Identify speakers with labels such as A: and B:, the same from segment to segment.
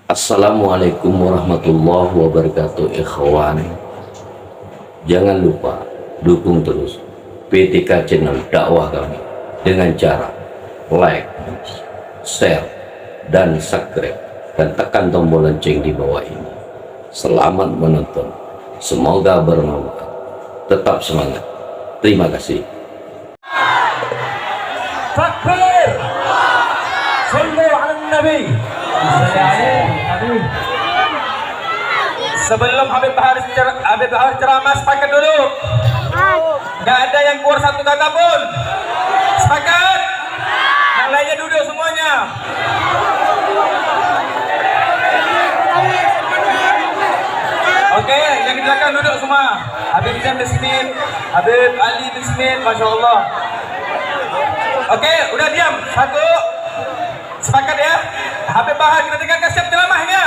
A: Assalamualaikum warahmatullahi wabarakatuh, ikhwan. Jangan lupa dukung terus PTK channel dakwah kami dengan cara like, share, dan subscribe, dan tekan tombol lonceng di bawah ini. Selamat menonton, semoga bermanfaat. Tetap semangat. Terima kasih.
B: Takbir, sallu ala nabi. Sebelum Habib Bahar ceramah, sepakat dulu. Nggak ada yang keluar satu kata pun. Sepakat? Yang lainnya duduk semuanya. Oke, yang di belakang duduk semua. Habib Zain bin Smith, Habib Ali bin Smith, Masya Allah. Oke, udah diam. Satu. Sepakat ya? Habib Bahar kita dengarkan siap ceramahnya.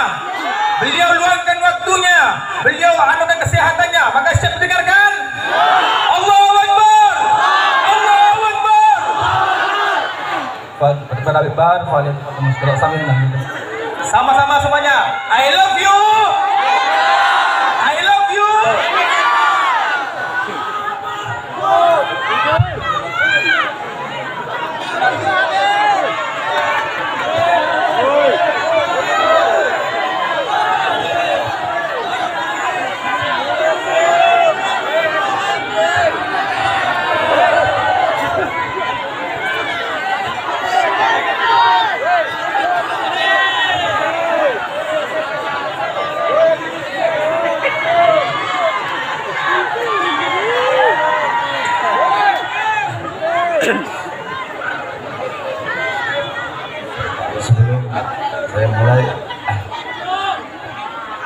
B: Beliau luangkan waktunya, beliau anukan kesehatannya, maka siap dengarkan. Allahu Akbar, Allahu Akbar. Pada Habib Bahar, sama-sama semuanya. I love you, I love you.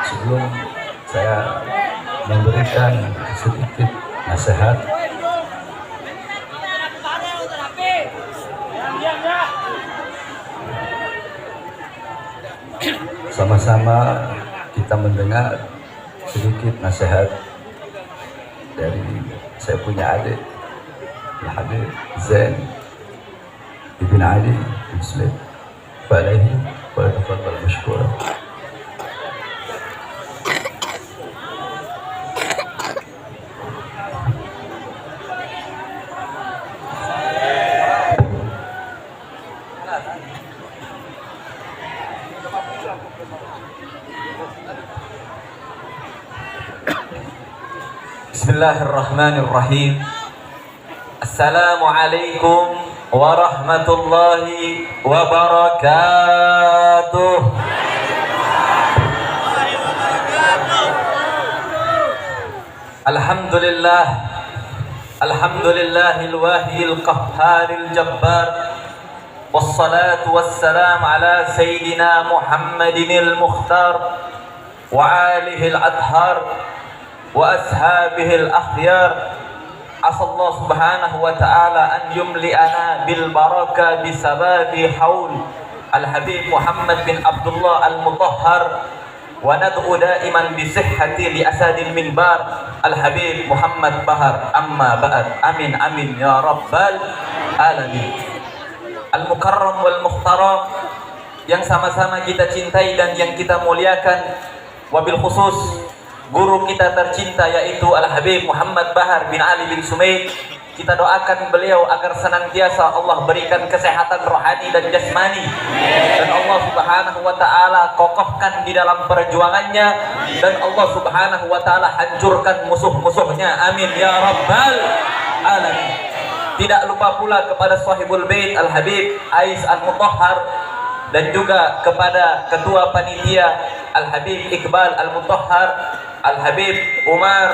B: Sebelum saya memberikan sedikit nasihat, sama-sama kita mendengar sedikit nasihat dari saya punya adik, Habib Zain bin Ali bin Smith. فعليه ولتفضل مشكورا. Bismillahirrahmanirrahim. Assalamualaikum warahmatullahi wabarakatuh. Alhamdulillah, alhamdulillahil wahidil qahharil jabbar, wassalatu wassalamu ala sayyidina Muhammadinil mukhtar wa alihil adhar wa ashabihil akhyar. Asallahu subhanahu wa ta'ala an yumli'ana bil baraka bisababi haul al-habib Muhammad bin Abdullah al-Mutahhar, wa nad'u da'iman bisihhati li asadil minbar al-habib Muhammad Bahar. Amma ba'd. Amin amin ya rabbal alamin. Al-mukarram wal mukhtaram, yang sama-sama kita cintai dan yang kita muliakan, wabil khusus guru kita tercinta yaitu Al-Habib Muhammad Bahar bin Ali bin Sumaid. Kita doakan beliau agar senantiasa Allah berikan kesehatan rohani dan jasmani, dan Allah subhanahu wa ta'ala kokohkan di dalam perjuangannya, dan Allah subhanahu wa ta'ala hancurkan musuh-musuhnya. Amin ya rabbal alamin. Tidak lupa pula kepada sahibul bait Al-Habib Ais Al-Mutahhar, dan juga kepada ketua panitia Al-Habib Iqbal Al-Mutahhar, Al-Habib Umar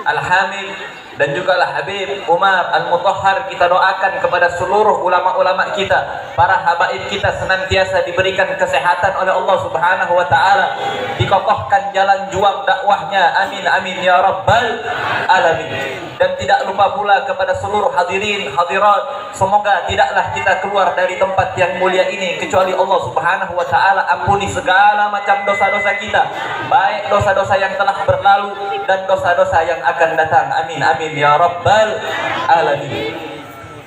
B: Al-Hamid, dan juga Al-Habib Umar Al-Mutahhar. Kita doakan kepada seluruh ulama-ulama kita, para habaib kita, senantiasa diberikan kesehatan oleh Allah subhanahu wa ta'ala, dikokohkan jalan juang dakwahnya. Amin amin ya rabbal alamin. Dan tidak lupa pula kepada seluruh hadirin hadirat, semoga tidaklah kita keluar dari tempat yang mulia ini kecuali Allah subhanahu wa ta'ala ampuni segala macam dosa-dosa kita, baik dosa-dosa yang telah berlalu dan dosa-dosa yang akan datang. Amin amin ya rabbal alamin.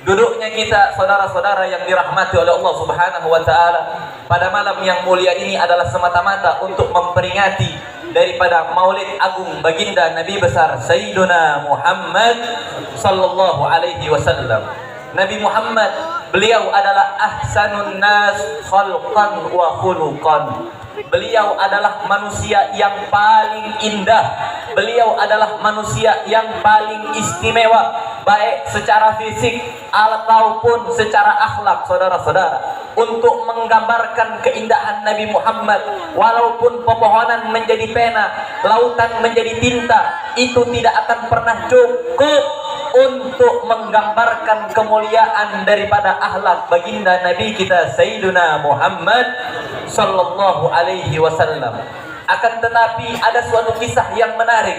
B: Duduknya kita saudara-saudara yang dirahmati oleh Allah subhanahu wa ta'ala, pada malam yang mulia ini adalah semata-mata untuk memperingati daripada Maulid Agung baginda Nabi besar Sayyiduna Muhammad sallallahu alaihi wasallam. Nabi Muhammad, beliau adalah ahsanun nas khalqan wa khuluqan. Beliau adalah manusia yang paling indah. Beliau adalah manusia yang paling istimewa, baik secara fisik ataupun secara akhlak, saudara-saudara. Untuk menggambarkan keindahan Nabi Muhammad, walaupun pepohonan menjadi pena, lautan menjadi tinta, itu tidak akan pernah cukup untuk menggambarkan kemuliaan daripada akhlak baginda Nabi kita Sayyiduna Muhammad sallallahu alaihi wasallam. Akan tetapi ada suatu kisah yang menarik,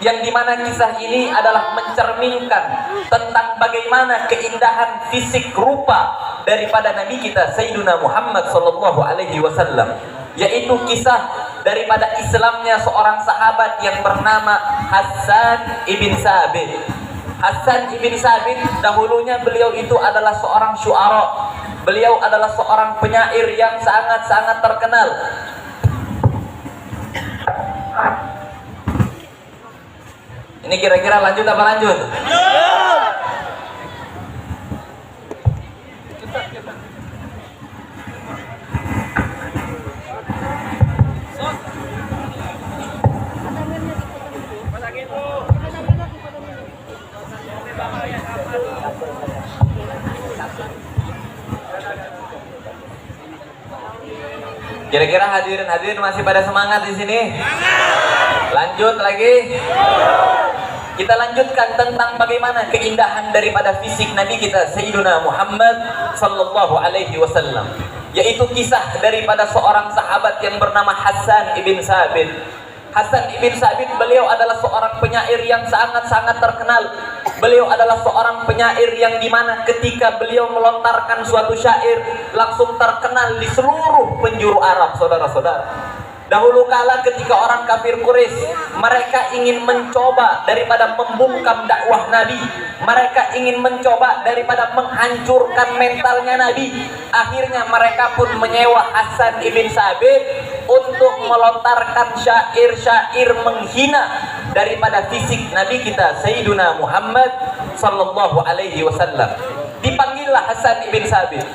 B: yang dimana kisah ini adalah mencerminkan tentang bagaimana keindahan fisik rupa daripada Nabi kita Sayyiduna Muhammad sallallahu alaihi wasallam, yaitu kisah daripada Islamnya seorang sahabat yang bernama Hassan ibn Sabit. Hassan ibn Sabit, dahulunya beliau itu adalah seorang syu'ara. Beliau adalah seorang penyair yang sangat-sangat terkenal. Ini kira-kira lanjut apa lanjut? Kira-kira hadirin masih pada semangat di sini? Lanjut lagi. Kita lanjutkan tentang bagaimana keindahan daripada fisik Nabi kita Sayyiduna Muhammad sallallahu alaihi wasallam, yaitu kisah daripada seorang sahabat yang bernama Hassan ibn Sabit. Hassan ibn Sabit, beliau adalah seorang penyair yang sangat-sangat terkenal. Beliau adalah seorang penyair yang dimana ketika beliau melontarkan suatu syair langsung terkenal di seluruh penjuru Arab, saudara-saudara. Dahulu kala ketika orang kafir Quraisy mereka ingin mencoba daripada membungkam dakwah Nabi, mereka ingin mencoba daripada menghancurkan mentalnya Nabi. Akhirnya mereka pun menyewa Hassan ibn Sabit untuk melontarkan syair-syair menghina daripada fisik Nabi kita Sayyiduna Muhammad sallallahu alaihi wasallam. Dipanggillah Hassan ibn Sabit.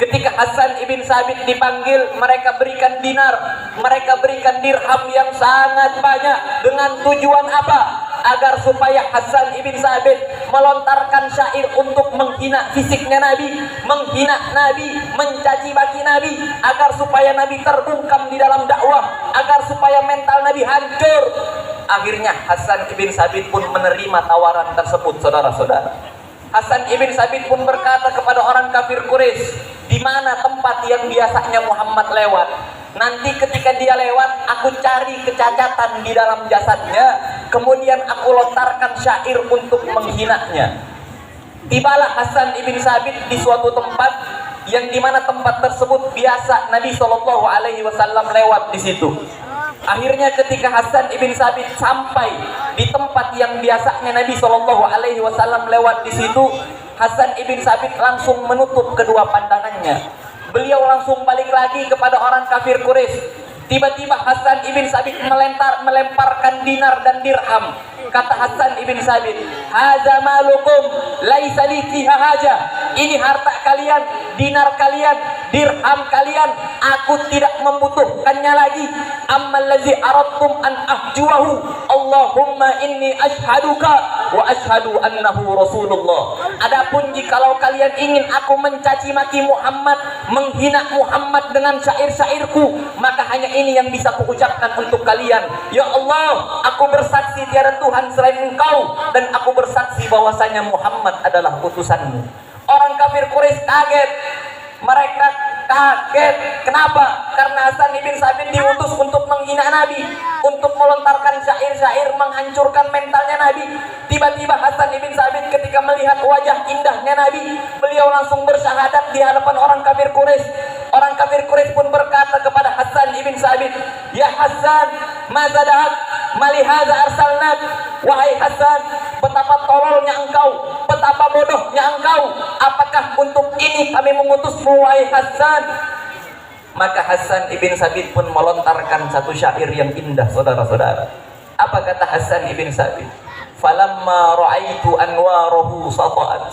B: Ketika Hassan ibn Sabit dipanggil, mereka berikan dinar, mereka berikan dirham yang sangat banyak. Dengan tujuan apa? Agar supaya Hassan ibn Sabit melontarkan syair untuk menghina fisiknya Nabi, menghina Nabi, mencaci maki Nabi, agar supaya Nabi terbungkam di dalam dakwah, agar supaya mental Nabi hancur. Akhirnya Hassan ibn Sabit pun menerima tawaran tersebut, saudara-saudara. Hassan ibn Sabit pun berkata kepada orang kafir Quraisy, di mana tempat yang biasanya Muhammad lewat? Nanti ketika dia lewat, aku cari kecacatan di dalam jasadnya, kemudian aku lontarkan syair untuk menghinanya. Tibalah Hassan ibn Sabit di suatu tempat yang dimana tempat tersebut biasa Nabi Shallallahu Alaihi Wasallam lewat di situ. Akhirnya ketika Hassan ibn Sabit sampai di tempat yang biasanya Nabi Shallallahu Alaihi Wasallam lewat di situ, Hassan ibn Sabit langsung menutup kedua pandangannya. Beliau langsung balik lagi kepada orang kafir Quraisy. Tiba-tiba Hassan ibn Sabit melemparkan dinar dan dirham. Kata Hassan ibn Sabit, "Hadza malukum laisa li fiha haja." Ini harta kalian, dinar kalian, dirham kalian, aku tidak membutuhkannya lagi. Ammal ladzi aradtum an ahjuahu, Allahumma inni ashhaduka wa ashhadu annahu Rasulullah. Adapun jikalau kalian ingin aku mencaci maki Muhammad, menghina Muhammad dengan syair-syairku, maka hanya ini yang bisa kuucapkan untuk kalian. Ya Allah, aku bersaksi tiada Tuhan selain Engkau, dan aku bersaksi bahwasanya Muhammad adalah utusanmu. Orang kafir Quraisy kaget. Mereka kaget. Kenapa? Karena Hassan ibn Sabit diutus untuk menghina Nabi, untuk melontarkan syair-syair menghancurkan mentalnya Nabi. Tiba-tiba Hassan ibn Sabit ketika melihat wajah indahnya Nabi, beliau langsung bersyahadat di hadapan orang kafir Quraisy. Orang kafir Quraisy pun berkata kepada Hassan ibn Sabit, "Ya Hassan, madza da'ak? Mali hadza arsalnak?" Wahai Hassan, betapa tololnya engkau, betapa bodohnya engkau. Apakah untuk ini kami mengutusmu, wahai Hassan? Maka Hasan ibn Sabit pun melontarkan satu syair yang indah, saudara-saudara. Apa kata Hasan ibn Sabit? Falamma ra'aitu anwarahu sata'at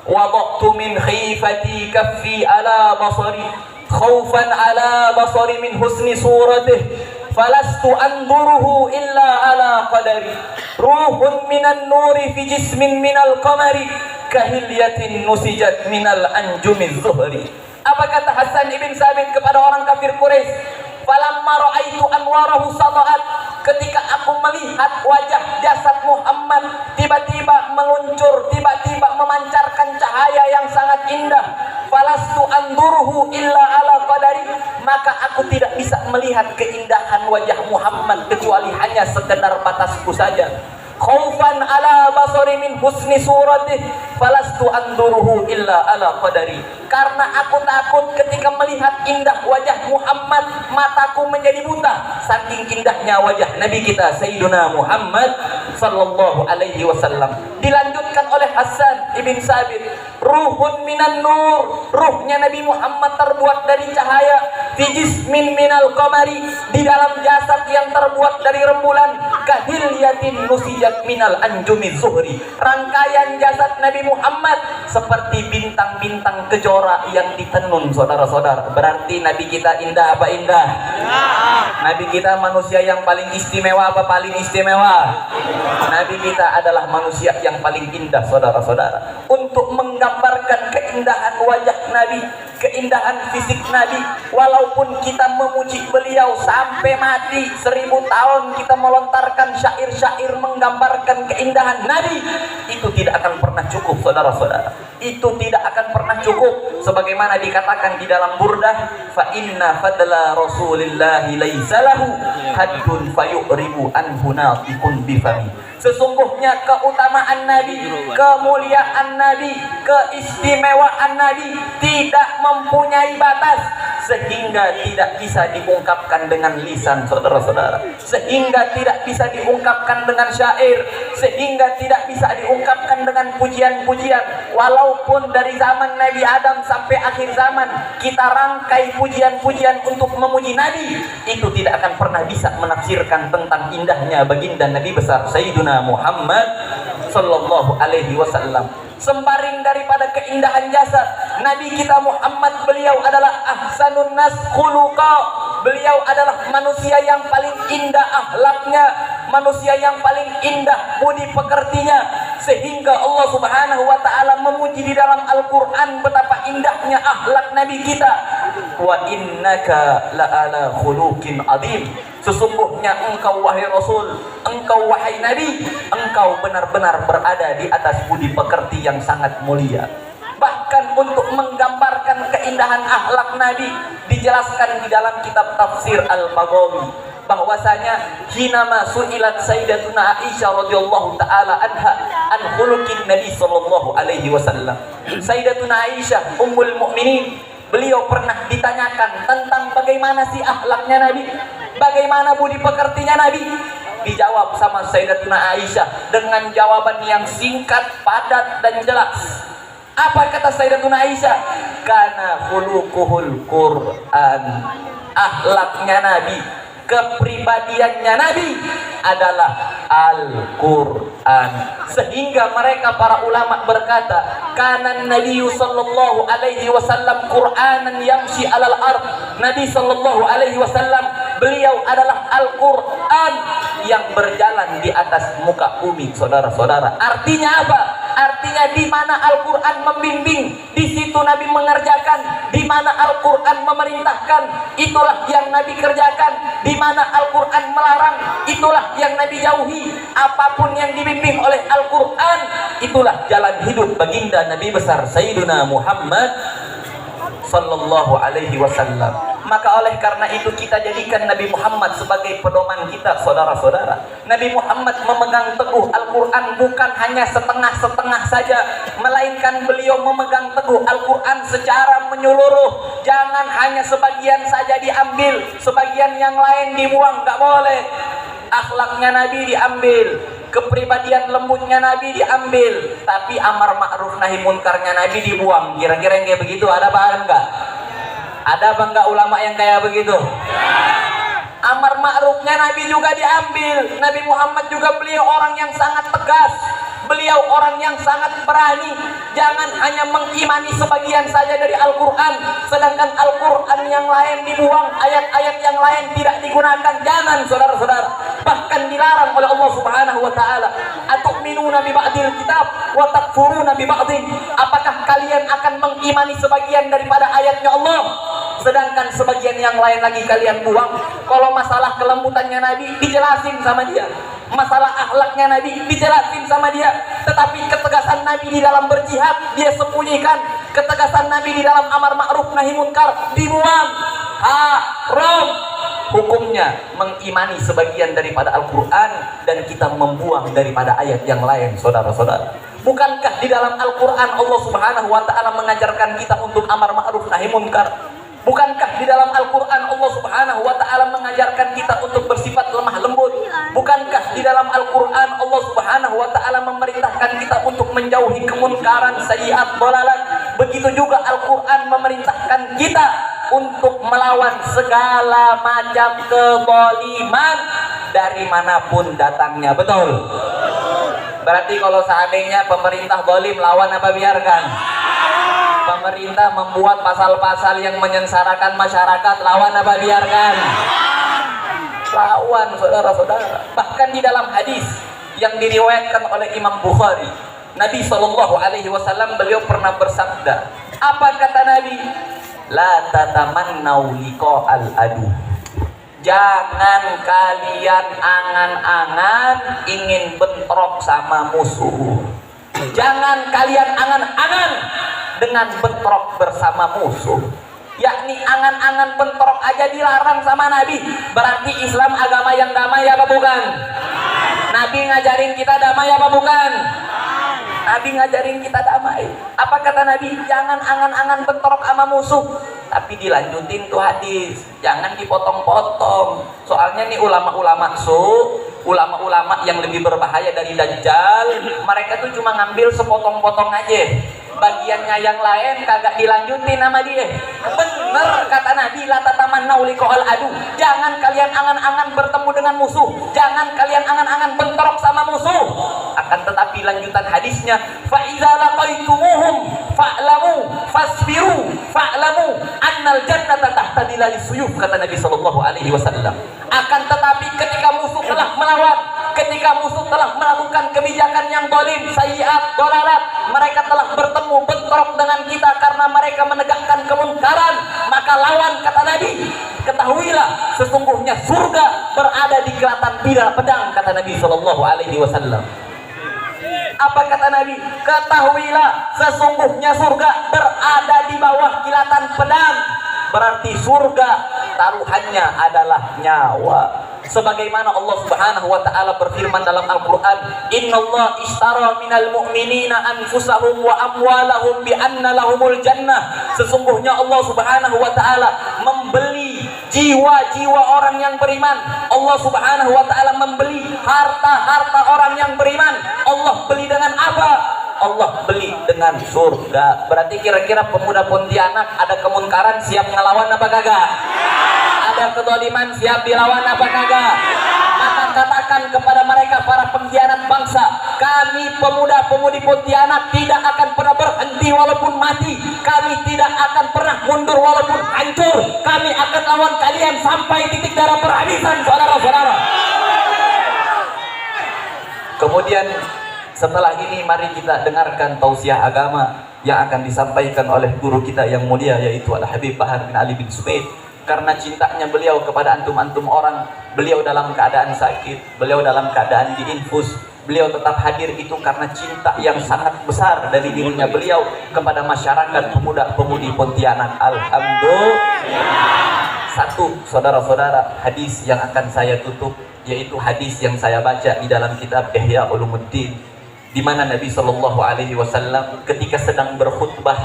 B: wada'tu min khifati kaffi ala basari khawfan ala basari min husni suratih falastu anduruhu illa ala qadari ruhun minan nuri fi jismin minal qamari kahilyatin nusijat minal anjumiz zuhri. Apa kata Hasan ibn Sabit kepada orang kafir Quraisy? Falamma ra'aitu anwarahu sata'at, ketika aku melihat wajah jasad Muhammad tiba-tiba meluncur, tiba-tiba memancarkan cahaya yang sangat indah. Falastu anduruhu illa ala qadari, maka aku tidak bisa melihat keindahan wajah Muhammad kecuali hanya sekedar batasku saja. Khaufan ala basari min husni suratih falastu anduruhu illa ala qadari, karena aku takut ketika melihat indah wajah Muhammad mataku menjadi buta saking indahnya wajah Nabi kita Sayyiduna Muhammad sallallahu alaihi wasallam. Dilanjutkan oleh Hasan ibn Sabit, ruhun minan nur, ruhnya Nabi Muhammad terbuat dari cahaya, fi jismin minal qamari, di dalam jasad yang terbuat dari rembulan, kahilyatin nusijat minal anjumi zuhri, rangkaian jasad Nabi Muhammad seperti bintang-bintang kejora yang ditenun, saudara-saudara. Berarti Nabi kita indah apa indah? Nabi kita manusia yang paling istimewa apa paling istimewa? Nabi kita adalah manusia yang paling indah, saudara-saudara. Untuk menggambarkan keindahan wajah Nabi, keindahan fisik Nabi, walaupun kita memuji beliau sampai mati 1000 tahun, kita melontarkan syair-syair menggambarkan keindahan Nabi, itu tidak akan pernah cukup, saudara-saudara. Itu tidak akan pernah cukup, sebagaimana dikatakan di dalam Burdah, fa inna fadla rasulillahi laisa lahu haddun fayuribu anhu natikun bifami. Sesungguhnya keutamaan Nabi, kemuliaan Nabi, keistimewaan Nabi tidak mempunyai batas, sehingga tidak bisa diungkapkan dengan lisan, saudara-saudara, sehingga tidak bisa diungkapkan dengan syair, sehingga tidak bisa diungkapkan dengan pujian-pujian. Walaupun dari zaman Nabi Adam sampai akhir zaman kita rangkai pujian-pujian untuk memuji Nabi, itu tidak akan pernah bisa menafsirkan tentang indahnya baginda Nabi besar Sayyiduna Muhammad sallallahu alaihi wasallam. Sembaring daripada keindahan jasad Nabi kita Muhammad, beliau adalah ahsanun nas khuluqa, beliau adalah manusia yang paling indah akhlaknya, manusia yang paling indah budi pekertinya, sehingga Allah Subhanahu wa taala memuji di dalam Al-Qur'an betapa indahnya akhlak Nabi kita. Wa innaka la'ala khuluqin adzim, sesungguhnya engkau wahai Rasul, engkau wahai Nabi, engkau benar-benar berada di atas budi pekerti yang sangat mulia. Bahkan untuk menggambarkan keindahan akhlak Nabi dijelaskan di dalam kitab tafsir Al-Baghawi, bahwasanya hinama su'ilat Sayyidatuna Aisyah radhiyallahu taala anha an khuluqin Nabi sallallahu alaihi wasallam. Sayyidatuna Aisyah ummul mukminin, beliau pernah ditanyakan tentang bagaimana sih akhlaknya Nabi, bagaimana budi pekertinya Nabi. Dijawab sama Sayyidatuna Aisyah dengan jawaban yang singkat, padat dan jelas. Apa kata Sayyidatuna Aisyah? Kana khuluquhul Qur'an, akhlaknya Nabi, kepribadiannya Nabi adalah Al-Quran. Sehingga mereka para ulama berkata, kana Nabiyyu sallallahu alaihi wasallam Qur'anan yamshi alal ard. Nabi sallallahu alaihi wasallam, beliau adalah Al-Quran yang berjalan di atas muka bumi, saudara-saudara. Artinya apa? Artinya di mana Al-Quran membimbing, di situ Nabi mengerjakan. Di mana Al-Quran memerintahkan, itulah yang Nabi kerjakan. Di mana Al-Quran melarang, itulah yang Nabi jauhi. Apapun yang dibimbing oleh Al-Quran, itulah jalan hidup baginda Nabi besar Sayyiduna Muhammad sallallahu alaihi wasallam. Maka oleh karena itu kita jadikan Nabi Muhammad sebagai pedoman kita, saudara-saudara. Nabi Muhammad memegang teguh Al-Quran bukan hanya setengah-setengah saja, melainkan beliau memegang teguh Al-Quran secara menyeluruh. Jangan hanya sebagian saja diambil, sebagian yang lain dibuang, nggak boleh. Akhlaknya Nabi diambil, kepribadian lembutnya Nabi diambil, tapi amar ma'ruf nahi munkarnya Nabi dibuang. Kira-kira yang kayak begitu ada apa enggak? Ada apa enggak ulama yang kayak begitu? Amar ma'rufnya Nabi juga diambil. Nabi Muhammad juga beliau orang yang sangat tegas. Beliau orang yang sangat berani. Jangan hanya mengimani sebagian saja dari Al-Quran, sedangkan Al-Quran yang lain dibuang, ayat-ayat yang lain tidak digunakan. Jangan, saudara-saudara. Bahkan dilarang oleh Allah Subhanahu wa taala. Atu'minuna bi ba'dil kitab wa takfuruna bi ba'din. Apakah kalian akan mengimani sebagian daripada ayatnya Allah, sedangkan sebagian yang lain lagi kalian buang? Kalau masalah kelembutannya Nabi dijelasin sama dia, masalah akhlaknya Nabi dijelasin sama dia, tetapi ketegasan Nabi di dalam berjihad dia sembunyikan, ketegasan Nabi di dalam amar ma'ruf nahi munkar dibuang. Haram hukumnya mengimani sebagian daripada Al-Quran dan kita membuang daripada ayat yang lain, saudara-saudara. Bukankah di dalam Al-Quran Allah Subhanahu wa ta'ala mengajarkan kita untuk amar ma'ruf nahi munkar? Bukankah di dalam Al-Quran Allah Subhanahu wa ta'ala mengajarkan kita untuk bersifat lemah lembut? Bukankah di dalam Al-Quran Allah Subhanahu wa ta'ala memerintahkan kita untuk menjauhi kemunkaran, sayyi'at, dhalalat? Begitu juga Al-Quran memerintahkan kita untuk melawan segala macam kezaliman dari manapun datangnya. Betul? Berarti kalau seandainya pemerintah zalim, lawan apa biarkan? Pemerintah membuat pasal-pasal yang menyengsarakan masyarakat, lawan apa biarkan? Lawan, saudara-saudara. Bahkan di dalam hadis yang diriwayatkan oleh Imam Bukhari, Nabi SAW beliau pernah bersabda. Apa kata Nabi? La tatamannau liqa'al adu. Jangan kalian angan-angan ingin bentrok sama musuh. Jangan kalian angan-angan dengan bentrok bersama musuh. Yakni angan-angan bentrok aja dilarang sama Nabi. Berarti Islam agama yang damai apa bukan? Nabi ngajarin kita damai apa bukan? Nabi ngajarin kita damai. Apa kata Nabi? Jangan angan-angan bentrok sama musuh. Tapi dilanjutin tuh hadis, jangan dipotong-potong. Soalnya nih ulama-ulama ulama-ulama yang lebih berbahaya dari Dajjal, mereka tuh cuma ngambil sepotong-potong aja. Bagiannya yang lain kagak dilanjutin sama dia. Bener kata Nabi, la tatamannau liqa'al adu. Jangan kalian angan-angan bertemu dengan musuh. Jangan kalian angan-angan bentrok sama musuh. Akan tetapi lanjutan hadisnya, fa idza laqaitumuhum fa'lamu fasbiru fa'lamu annal jannata tahta dilali suyuf, kata Nabi sallallahu alaihi wasallam. Akan tetapi ketika musuh telah melawan, ketika musuh telah melakukan kebijakan yang zalim, sayyi'at, dhalalat, mereka telah bertemu bentrok dengan kita karena mereka menegakkan kemungkaran, maka lawan, kata Nabi. Ketahuilah sesungguhnya surga berada di kilatan pedang, kata Nabi sallallahu alaihi wasallam. Apa kata Nabi? Ketahuilah sesungguhnya surga berada di bawah kilatan pedang. Berarti surga taruhannya adalah nyawa. Sebagaimana Allah Subhanahu wa taala berfirman dalam Al-Qur'an, "Innallaha ishtara minal mu'minina anfusahum wa amwalahum bi anna lahumul jannah." Sesungguhnya Allah Subhanahu wa taala membeli jiwa-jiwa orang yang beriman. Allah Subhanahu wa taala membeli harta-harta orang yang beriman. Allah beli dengan apa? Allah beli dengan surga. Berarti kira-kira pemuda Pontianak ada kemungkaran siap ngelawan apa kagak? Ada kezaliman siap dilawan apa kagak? Maka katakan kepada mereka para pengkhianat bangsa, kami pemuda-pemudi Pontianak tidak akan pernah berhenti walaupun mati. Kami tidak akan pernah mundur walaupun hancur. Kami akan lawan kalian sampai titik darah perhabisan, saudara-saudara. Kemudian setelah ini mari kita dengarkan tausiah agama yang akan disampaikan oleh guru kita yang mulia, yaitu Al-Habib Bahar bin Ali bin Sumaid. Karena cintanya beliau kepada antum-antum orang, beliau dalam keadaan sakit, beliau dalam keadaan diinfus, beliau tetap hadir itu karena cinta yang sangat besar dari dirinya beliau kepada masyarakat pemuda-pemudi Pontianak. Alhamdulillah. Satu, saudara-saudara, hadis yang akan saya tutup yaitu hadis yang saya baca di dalam kitab Ihya Ulumuddin, di mana Nabi Shallallahu Alaihi Wasallam ketika sedang berkhutbah,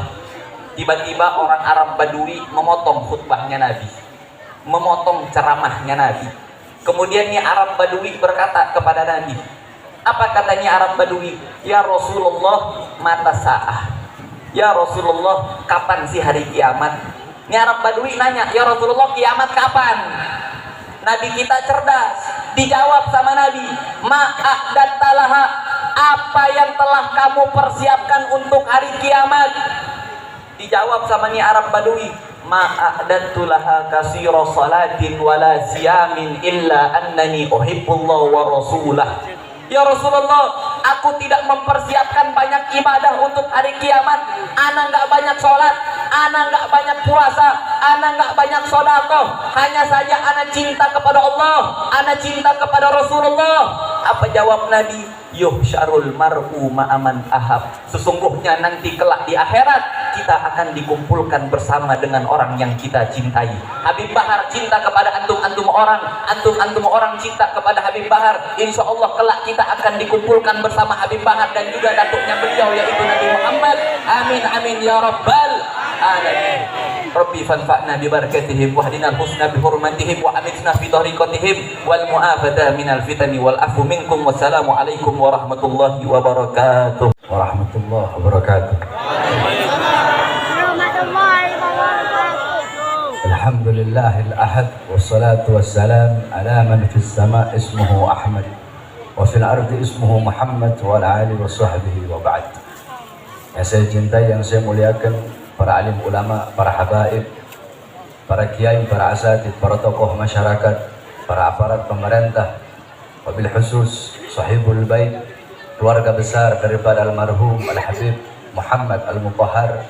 B: tiba-tiba orang Arab Badui memotong khutbahnya Nabi, memotong ceramahnya Nabi. Kemudian nih Arab Badui berkata kepada Nabi, apa katanya Arab Badui? Ya Rasulullah, mata sa'ah. Ya Rasulullah, kapan sih hari kiamat? Ini Arab Badui nanya, ya Rasulullah kiamat kapan? Nabi kita cerdas, dijawab sama Nabi, ma'adattalaha, apa yang telah kamu persiapkan untuk hari kiamat? Dijawab sama ni Arab Badui, ma'adattulaha kasira salatin wala siyamin illa annani uhibbullah wa rasulah. Ya Rasulullah, aku tidak mempersiapkan banyak ibadah untuk hari kiamat. Ana nggak banyak sholat, ana nggak banyak puasa, ana nggak banyak sodakoh. Hanya saja ana cinta kepada Allah, ana cinta kepada Rasulullah. Apa jawab Nabi? Yuhsyarul mar'u ma'aman ahab. Sesungguhnya nanti kelak di akhirat kita akan dikumpulkan bersama dengan orang yang kita cintai. Habib Bahar cinta kepada antum-antum orang cinta kepada Habib Bahar. Insya Allah kelak kita akan dikumpulkan bersama Habib Bahar dan juga datuknya beliau yaitu Nabi Muhammad. Amin amin ya rabbal alamin. Rabbi fanfa'na bi barakatihim wahdina al-husna bi hurmatihim wa amitna fi tariqatihim wal mu'afata minal fitani wal afu minkum. Wassalamu alaikum warahmatullahi wabarakatuh.
C: Warahmatullahi wabarakatuh. Alhamdulillahil ahad wassalatu wassalam ala man fis sama ismuhu Ahmad wa fil ardi ismuhu Muhammad wa ala alihi wa sahbihi wa ba'd. Yang saya cintai, yang saya muliakan, para alim ulama, para habaib, para kiai, para asatid, para tokoh masyarakat, para aparat pemerintah, wabil khusus sahibul bait, keluarga besar daripada almarhum Al-Habib Muhammad Al-Mutahhar,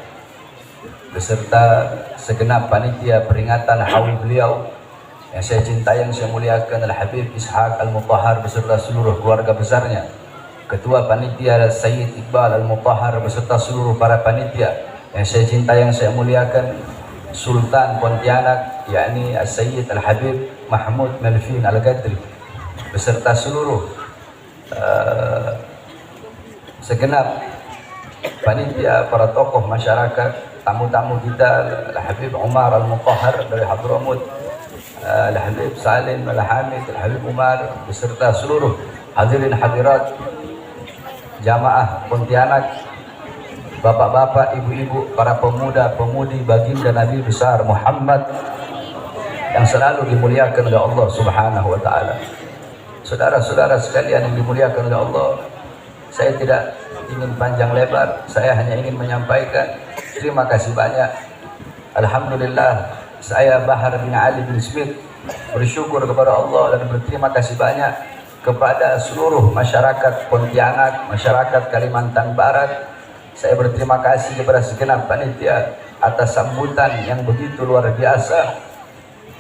C: beserta segenap panitia peringatan haul beliau. Yang saya cintai, yang saya muliakan, Al-Habib Ishaq Al-Mutahhar beserta seluruh keluarga besarnya, Ketua Panitia Sayyid Iqbal Al-Mutahhar beserta seluruh para panitia. Yang saya cintai, yang saya muliakan, Sultan Pontianak yakni Sayyid Al-Habib Mahmud Melvin Al-Gadri beserta seluruh segenap panitia, para tokoh masyarakat, tamu-tamu kita, Al-Habib Umar Al-Mutahhar dari Hadramut, Al-Habib Salim Al-Hamid, Al-Habib Umar beserta seluruh hadirin hadirat jamaah Pontianak, bapak-bapak, ibu-ibu, para pemuda, pemudi, baginda Nabi besar Muhammad yang selalu dimuliakan oleh Allah Subhanahu wa taala. Saudara-saudara sekalian yang dimuliakan oleh Allah, saya tidak ingin panjang lebar, saya hanya ingin menyampaikan terima kasih banyak. Alhamdulillah, saya Bahar bin Ali bin Smith bersyukur kepada Allah dan berterima kasih banyak kepada seluruh masyarakat Pontianak, masyarakat Kalimantan Barat. Saya berterima kasih kepada segenap panitia atas sambutan yang begitu luar biasa.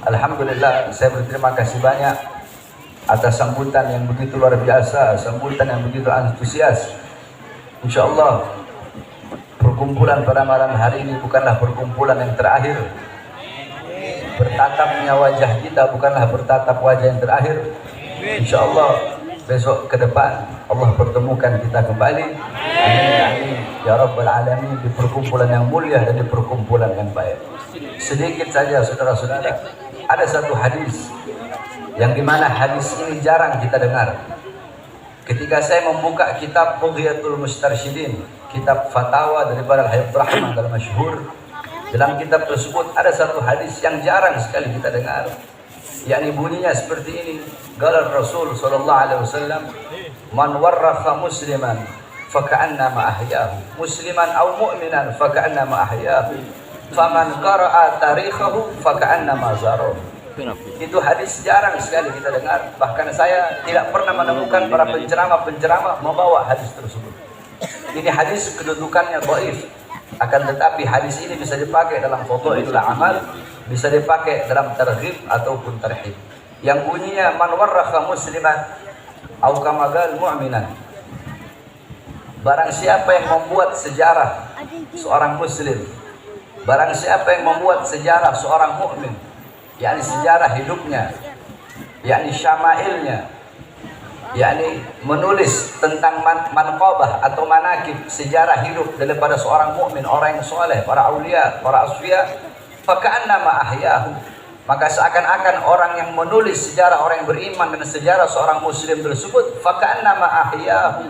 C: Alhamdulillah, saya berterima kasih banyak atas sambutan yang begitu luar biasa, sambutan yang begitu antusias. InsyaAllah perkumpulan pada malam hari ini bukanlah perkumpulan yang terakhir. Bertatapnya wajah kita bukanlah bertatap wajah yang terakhir. InsyaAllah besok ke depan Allah pertemukan kita kembali. Amin amin ya rabbal alamin, di perkumpulan yang mulia dan di perkumpulan yang baik. Sedikit saja saudara-saudara, ada satu hadis yang dimana hadis ini jarang kita dengar. Ketika saya membuka kitab Bughyatul Mustarsyidin, kitab fatwa daripada Al-Habib Rahman al-Masyhur, dalam kitab tersebut ada satu hadis yang jarang sekali kita dengar, yakni bunyinya seperti ini. Qala Rasul sallallahu alaihi wasallam, man warrafa musliman faka'annama ahyahu, musliman aw mu'minan faka'annama ahyahu, faman qara'a tarikhahu faka'annama zarahu. Itu hadis jarang sekali kita dengar, bahkan saya tidak pernah menemukan para penceramah-penceramah membawa hadis tersebut. Ini hadis kedudukannya dhaif, akan tetapi hadis ini bisa dipakai dalam fadhailul amal, bisa dipakai dalam targhib ataupun tarhib. Yang bunyinya man warrakha musliman au kama qal mu'minan. Barang siapa yang membuat sejarah seorang muslim, barang siapa yang membuat sejarah seorang mukmin, yakni sejarah hidupnya, yakni syama'ilnya, yakni menulis tentang manqabah atau manakib sejarah hidup daripada seorang mukmin, orang yang soleh, para aulia, para asfiya, faka'annama ahyahu, maka seakan-akan orang yang menulis sejarah orang yang beriman dan sejarah seorang muslim tersebut, faka'annama ahyahu,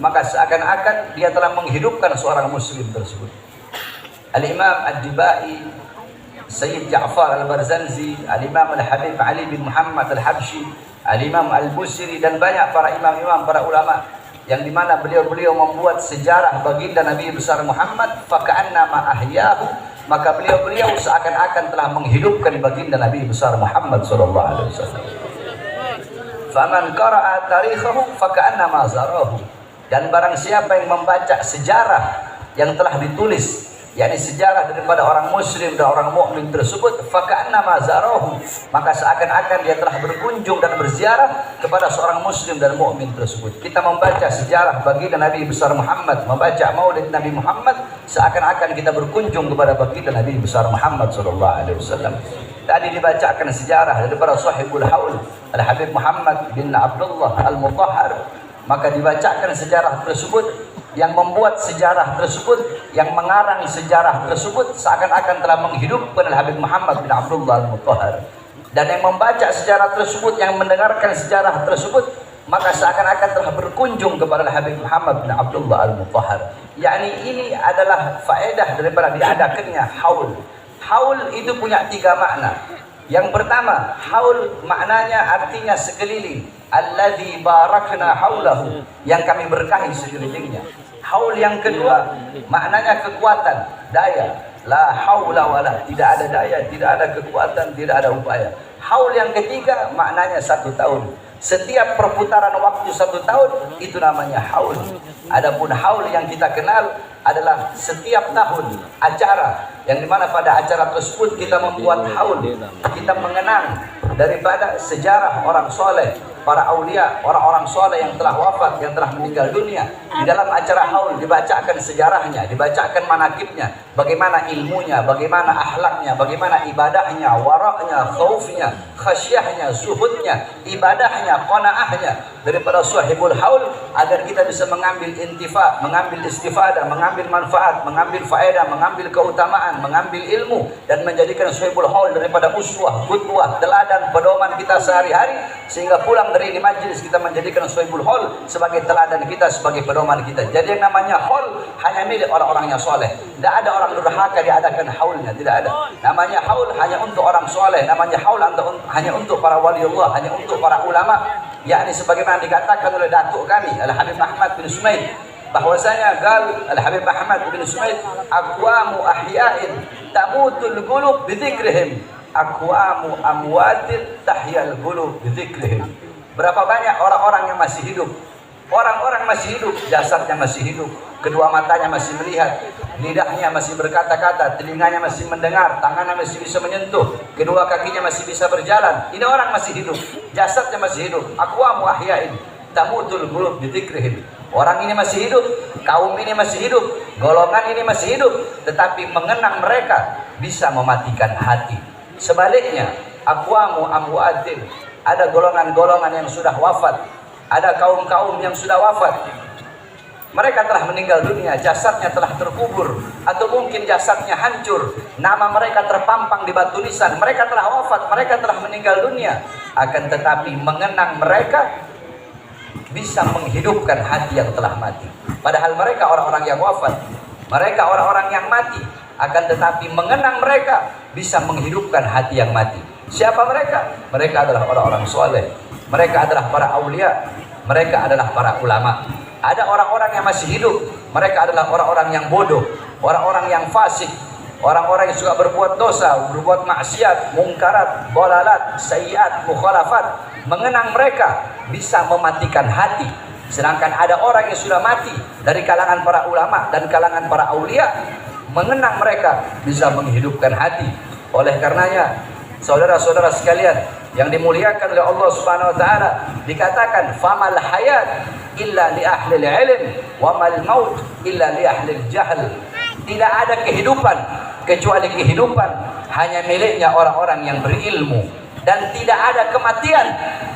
C: maka seakan-akan dia telah menghidupkan seorang muslim tersebut. Al-Imam Ad-Dibai Sayyid Ja'far Al-Barzanzi, Al-Imam Al-Habib Ali bin Muhammad Al-Habsyi, Al-Imam Al-Busiri, dan banyak para imam-imam, para ulama yang dimana beliau-beliau membuat sejarah baginda Nabi besar Muhammad. Faka'annama ahyahu, maka beliau-beliau seakan-akan telah menghidupkan baginda Nabi besar Muhammad sallallahu alaihi wasallam. Faman qara'a tarikhahu faka'annama zarahu, dan barang siapa yang membaca sejarah yang telah ditulis, yakni sejarah daripada orang muslim dan orang mukmin tersebut, faka'annama zarahu, maka seakan-akan dia telah berkunjung dan berziarah kepada seorang muslim dan mukmin tersebut. Kita membaca sejarah baginda Nabi besar Muhammad, membaca maulid Nabi Muhammad, seakan-akan kita berkunjung kepada baginda Nabi besar Muhammad sallallahu alaihi wasallam. Tadi dibacakan sejarah daripada sahibul haul Al-Habib Muhammad bin Abdullah Al-Mutahhar, maka dibacakan sejarah tersebut. Yang membuat sejarah tersebut, yang mengarang sejarah tersebut, seakan-akan telah menghidupkan Al-Habib Muhammad bin Abdullah Al-Mutahhar. Dan yang membaca sejarah tersebut, yang mendengarkan sejarah tersebut, maka seakan-akan telah berkunjung kepada Al-Habib Muhammad bin Abdullah Al-Mutahhar. Yakni ini adalah faedah daripada diadakannya haul. Haul itu punya 3 makna. Yang pertama, haul maknanya artinya sekeliling. Alladzi barakna haulahu, yang kami berkahi sekelilingnya. Haul yang kedua maknanya kekuatan, daya. La haula wala, tidak ada daya, tidak ada kekuatan, tidak ada upaya. Haul yang ketiga maknanya 1 tahun. Setiap perputaran waktu 1 tahun itu namanya haul. Adapun haul yang kita kenal adalah setiap tahun acara, yang dimana pada acara tersebut kita membuat haul. Kita mengenang daripada sejarah orang soleh, para aulia, orang-orang soleh yang telah wafat, yang telah meninggal dunia. Di dalam acara haul dibacakan sejarahnya, dibacakan manakibnya, bagaimana ilmunya, bagaimana akhlaknya, bagaimana ibadahnya, waraknya, khaufnya, khasyahnya, zuhudnya, ibadahnya, qanaahnya daripada sahibul haul, agar kita bisa mengambil intifa, mengambil istifadah, mengambil manfaat, mengambil faedah, mengambil keutamaan, mengambil ilmu, dan menjadikan sahibul haul daripada uswah, qudwah, teladan, pedoman kita sehari-hari, sehingga pulang dari ini majlis kita menjadikan sahibul haul sebagai teladan kita, sebagai pedoman kita. Jadi yang namanya haul hanya milik orang-orang yang soleh. Tidak ada orang durhaka diadakan haulnya, tidak ada. Namanya haul hanya untuk orang soleh, namanya haul hanya untuk para waliullah, hanya untuk para ulama. Yakni sebagaimana dikatakan oleh datuk kami Al-Habib Ahmad bin Sumaid, bahwasanya gal Al-Habib Ahmad bin Sumaid, aqwamu ahya'in tamutul qulub bidzikrihim, aqwamu amwatin tahyal qulub bidzikrihim. Berapa banyak orang-orang yang masih hidup, orang-orang masih hidup, jasadnya masih hidup, kedua matanya masih melihat, lidahnya masih berkata-kata, telinganya masih mendengar, tangannya masih bisa menyentuh, kedua kakinya masih bisa berjalan. Ini orang masih hidup, jasadnya masih hidup. Aqwamu ahya'in tamutul qulub bidzikrihim. Orang ini masih hidup, kaum ini masih hidup, golongan ini masih hidup, tetapi mengenang mereka bisa mematikan hati. Sebaliknya, aqwamu amwatin, ada golongan-golongan yang sudah wafat, ada kaum-kaum yang sudah wafat. Mereka telah meninggal dunia, jasadnya telah terkubur, atau mungkin jasadnya hancur, nama mereka terpampang di batu nisan. Mereka telah wafat, mereka telah meninggal dunia. Akan tetapi mengenang mereka bisa menghidupkan hati yang telah mati. Padahal mereka orang-orang yang wafat, mereka orang-orang yang mati. Akan tetapi mengenang mereka bisa menghidupkan hati yang mati. Siapa mereka? Mereka adalah orang-orang soleh, mereka adalah para aulia, mereka adalah para ulama. Ada orang-orang yang masih hidup, mereka adalah orang-orang yang bodoh, orang-orang yang fasik, orang-orang yang suka berbuat dosa, berbuat maksiat, mungkarat, dalalat, sayyiat, mukhalafat. Mengenang mereka bisa mematikan hati. Sedangkan ada orang yang sudah mati dari kalangan para ulama dan kalangan para aulia, mengenang mereka bisa menghidupkan hati. Oleh karenanya, saudara-saudara sekalian yang dimuliakan oleh Allah Subhanahu wa taala, dikatakan famal hayat illa li ahli ilm wa mal maut illa li ahli jahl. Tidak ada kehidupan kecuali kehidupan hanya miliknya orang-orang yang berilmu, dan tidak ada kematian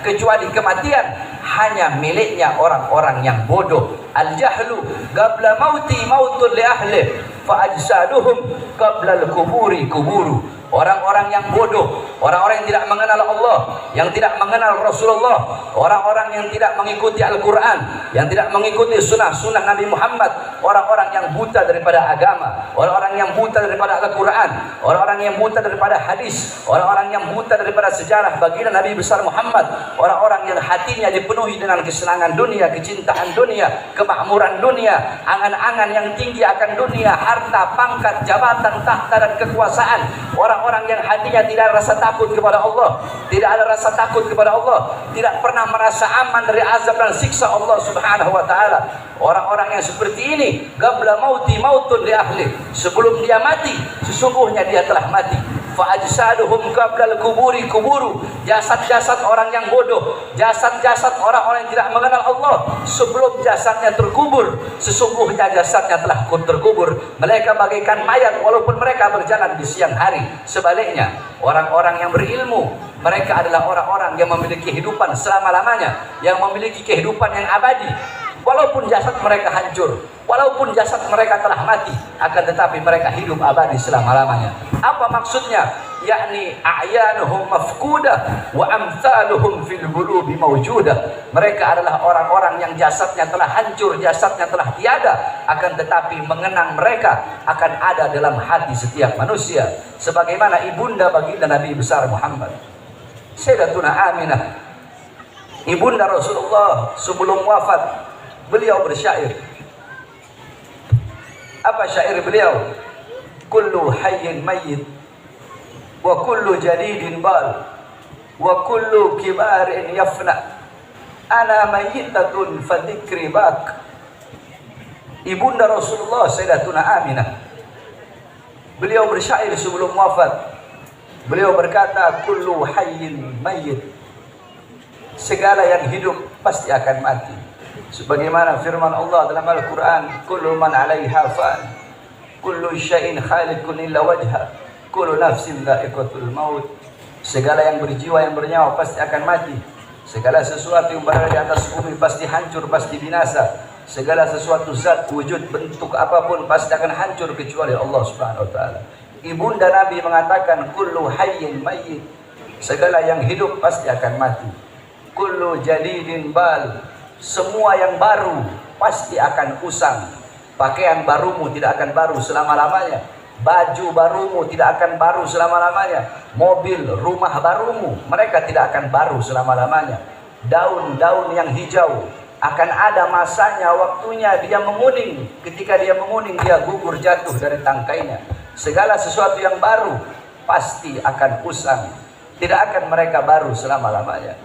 C: kecuali kematian hanya miliknya orang-orang yang bodoh. Al jahlu qabla mauti mautun li ahli fa ajsaduhum qabla al kuburi kuburu. orang-orang yang bodoh, orang-orang yang tidak mengenal Allah, yang tidak mengenal Rasulullah, orang-orang yang tidak mengikuti Al-Quran, yang tidak mengikuti sunnah-sunnah Nabi Muhammad, orang-orang yang buta daripada agama, orang-orang yang buta daripada Al-Quran, orang-orang yang buta daripada hadis, orang-orang yang buta daripada sejarah baginda Nabi besar Muhammad, orang-orang yang hatinya dipenuhi dengan kesenangan dunia, kecintaan dunia, kemakmuran dunia, angan-angan yang tinggi akan dunia, harta, pangkat, jabatan, tahta dan kekuasaan, orang-orang yang hatinya tidak ada rasa takut kepada Allah, tidak ada rasa takut kepada Allah, tidak pernah merasa aman dari azab dan siksa Allah Subhanahu wa taala. Orang-orang yang seperti ini, qabla mauti mautun li ahli, sebelum dia mati sesungguhnya dia telah mati. Fa ajsaduhum qabla al-quburi kuburu, jasad-jasad orang yang bodoh, jasad-jasad orang-orang yang tidak mengenal Allah, sebelum jasadnya terkubur sesungguhnya jasadnya telah terkubur. Mereka bagaikan mayat walaupun mereka berjalan di siang hari. Sebaliknya, orang-orang yang berilmu, mereka adalah orang-orang yang memiliki kehidupan selama-lamanya, yang memiliki kehidupan yang abadi. Walaupun jasad mereka hancur, walaupun jasad mereka telah mati, akan tetapi mereka hidup abadi selama-lamanya. Apa maksudnya? Yakni a'yanuhum mafkudah wa amthaluhum fil qulubi mawjudah. Mereka adalah orang-orang yang jasadnya telah hancur, jasadnya telah tiada, akan tetapi mengenang mereka akan ada dalam hati setiap manusia. Sebagaimana ibunda baginda Nabi besar Muhammad, Sayyidatuna Aminah, ibunda Rasulullah, sebelum wafat beliau bersyair. Apa syair beliau? Kullu hayyin mayyit wa kullu jadidin bal wa kullu kibarin yafna, ana mayyitatun fadhikri bak. Ibunda Rasulullah Sayyidatuna Aminah, beliau bersyair sebelum wafat. Beliau berkata, kullu hayyin mayyit, segala yang hidup pasti akan mati. Sebagaimana firman Allah dalam Al-Quran, kullu man 'alaiha fan, kullu syai'in khaliqun illa wajha, kullu nafsin dha'iqatul maut. Segala yang berjiwa, yang bernyawa pasti akan mati. Segala sesuatu yang berada di atas bumi pasti hancur, pasti binasa. Segala sesuatu zat, wujud, bentuk apapun pasti akan hancur kecuali Allah Subhanahu wa taala. Ibunda Nabi mengatakan, kullu hayyin mayyit, segala yang hidup pasti akan mati. Kullu jadidin bal, semua yang baru pasti akan usang. Pakaian barumu tidak akan baru selama-lamanya. Baju barumu tidak akan baru selama-lamanya. Mobil, rumah barumu, mereka tidak akan baru selama-lamanya. Daun-daun yang hijau akan ada masanya, waktunya dia menguning. Ketika dia menguning, dia gugur jatuh dari tangkainya. Segala sesuatu yang baru pasti akan usang. Tidak akan mereka baru selama-lamanya.